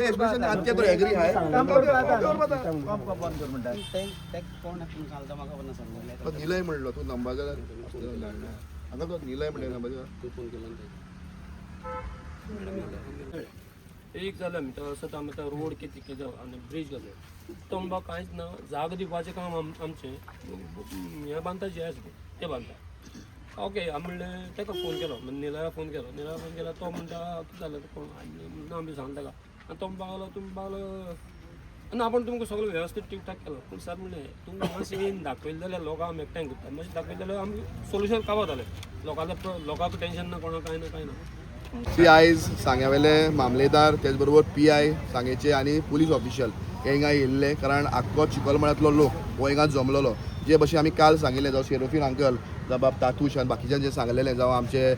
expression आजच्या तो agree आहे निलय म्हणलो तू नंबाजार हांगा तो निलय म्हणले नंबाजार तू फोन केला एक जालें आमी सत आमी रोड कितें केलो आनी ब्रिज घालो तो म्हणपा कांयच ना जाग दिवपाचें काम आमचें हें बांदता आसा तें बांदता ओके हांव म्हणलें ताका फोन केलो निलया फोन केलो तो म्हणटा कितें जालें ना आमी सांगलें ताका आनी तो म्हणपाक लागलो आनी आपण तुमकां सगळें वेवस्थीत ठीक ठाक केलो पूण सर म्हणलें तुमकां मातशें येवन दाखयलें जाल्यार लोकांक आमी एकठांय करता मातशें दाखयलें जाल्यार आमी सोल्युशन कावतालें लोकांक टेन्शन ना कोणाक कांय ना PIs सांग्यावेले मामलेदार तेच बरोबर PI सांगेचे आनी पुलीस ऑफिशियल हे हिंगा येयल्ले कारण आख्खो चिखलमळ्यांतलो लोक हो हिंगा जमलेलो जे भशेन आमी काल सांगिल्लें जावं शेरोफीन अंकल जावं बाब तातूश आनी बाकीच्यान जे सांगलेलें जावं आमचे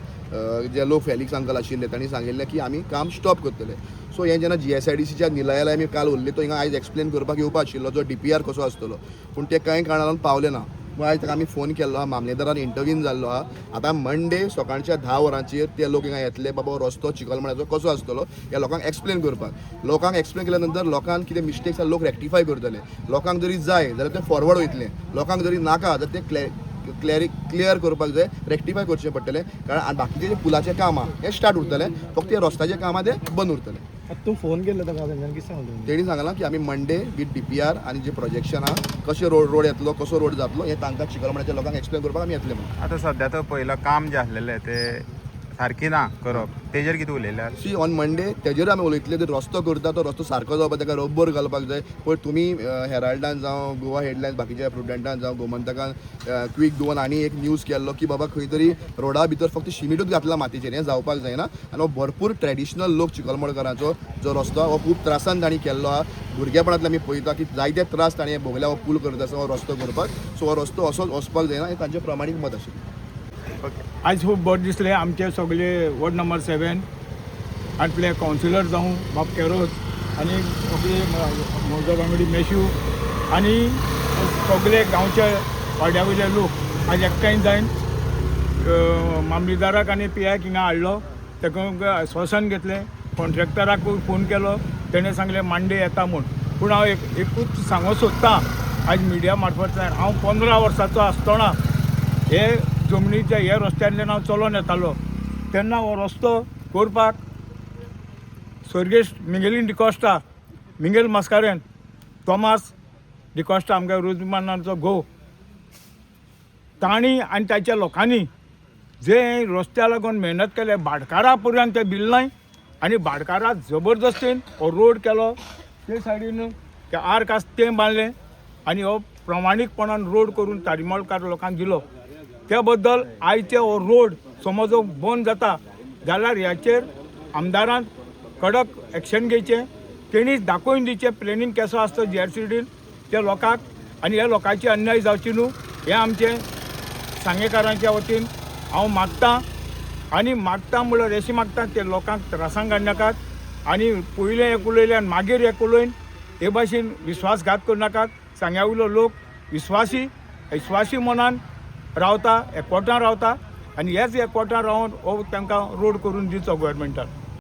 जे लोक फेलिक्स अंकल आशिल्ले तांणी सांगिल्लें की आमी काम स्टॉप करतले सो हें जेन्ना GSIDCच्या निलयाला आमी काल उरले तो हिंगा आयज एक्सप्लेन करपाक येवपा आशिल्लो जो DPR कसो आसतलो पूण ते कांय कारणान पावले ना पूण आयज ताका आमी फोन केल्लो आहा मामलेदारान इंटरव्यून जाल्लो आहा आतां मंडे सकाळच्या 10 वरांचेर ते लोक हिंगा येतले बाबा रस्तो चिखलमळ्याचो कसो आसतलो ह्या लोकांक एक्सप्लेन करपाक लोकांक एक्सप्लेन केल्या नंतर लोकांक कितें मिस्टेक्स आसा लोक रेक्टिफाय करतले लोकांक जरी जाय जाल्यार ते फॉरवर्ड वयतले लोकांक जरी नाका जाल्यार ते क्लियर करपाक जाय रेक्टिफाय करचें पडटलें कारण बाकीचें जे पुलाचें काम आहा हें स्टार्ट उरतलें फक्त रस्त्याचें काम आहा तें बंद उरतलें तू फोन केल्लो ताका कितें सांगलें तेणी सांगलां की आमी मंडे विथ DPR आनी जे प्रोजेक्शन आहा कशें रोड येतलो कसो रोड जातलो हें तांकां चिखलमळ्याच्या लोकांक एक्सप्लेन करपाक आमी येतले म्हणून आतां सध्या तो पयलो काम जें आसलेलें तें सारकी ना करप तेजेर कितें उलयल्यार सी ऑन मंडे तेजेर आमी उलयतले जो रस्तो करता तो रस्तो सारको जावपाक ताका रब्बर घालपाक जाय पण तुमी हेराल्डान जावं गोवा हेडलायन्स बाकीच्या प्रुडंटान जावं गोमंतकान क्वीक 2 आनी एक न्यूज केल्लो की बाबा खंय तरी रोडा भितर फक्त शिमिटूच घातला मातयेचेर हें जावपाक जायना आनी हो भरपूर ट्रेडिशनल लोक चिखलमळकारांचो जो रस्तो हो खूब त्रासान तांणी केल्लो आहा भुरगेपणांतल्यान आमी पळयता की जायते त्रास ताणें भोगल्या हो पूल करता आसतना हो रस्तो करपाक सो हो रस्तो असोच वचपाक जायना हें तांचें प्रामाणीक मत आशिल्लें आज खूब बरें दिसलें आमचे सगळे वॉर्ड नंबर 7 आटले कावन्सिलर जावं बाब केरोज आनी सगळे म्हजो वांगडी मेशू आनी सगळे गांवचे वाड्या वयले लोक आज एकठांय जावन मामलेदाराक आनी PIक हिंगा हाडलो ताका आश्वासन घेतलें कॉन्ट्रॅक्टराक फोन केलो तेणें सांगलें मांडे येता म्हूण पूण हांव एकूच सांगूंक सोदतां आज मिडिया मार्फतल्यान हांव 15 वर्साचो आसतना हे जमनीच्या हे रस्त्यातल्यान हांव चलोन येतालो तेन्ना हो रस्तो करपाक स्वर्गेश मिंगेलीन डिकॉस्टा मिंगेल मस्कारेन थॉमास डिकॉस्टा आमच्या रुजमानाचो घोव तांणी आनी ताच्या लोकांनी जे रस्त्या लागून मेहनत केले भाटकारा पर्यंत ते दिलनाय आनी भाटकारा जबरदस्तीन हो रोड केलो ते सायडीन ते आर्क आसा तें बांदलें आनी हो प्रमाणीकपणान रोड करून तारीमळकार लोकांक दिलो त्या बद्दल आयचे हो रोड समज बंद जाता जाल्यार ह्याचेर आमदारान कडक एक्शन घेवचें तेणीच दाखोवन दिवचें प्लॅनिंग कसो आसता GRCDन त्या लोकांक आनी ह्या लोकांची अन्याय जावची न्हू हें आमचें सांगेकारांच्या वतीन हांव मागतां आनी मागतां म्हणल्यार अशें मागतां ते लोकांक त्रासांक हाडनाकात आनी पयलें एक उलयलें आनी मागीर एक उलयन हे भाशेन विश्वासघात करनाकात सांग्या वयलो लोक विश्वासी मनान रावता एकवटान रावता आनी हेच एकवटान रावन हो तांकां रोड करून दिवचो गोवोरमेंटान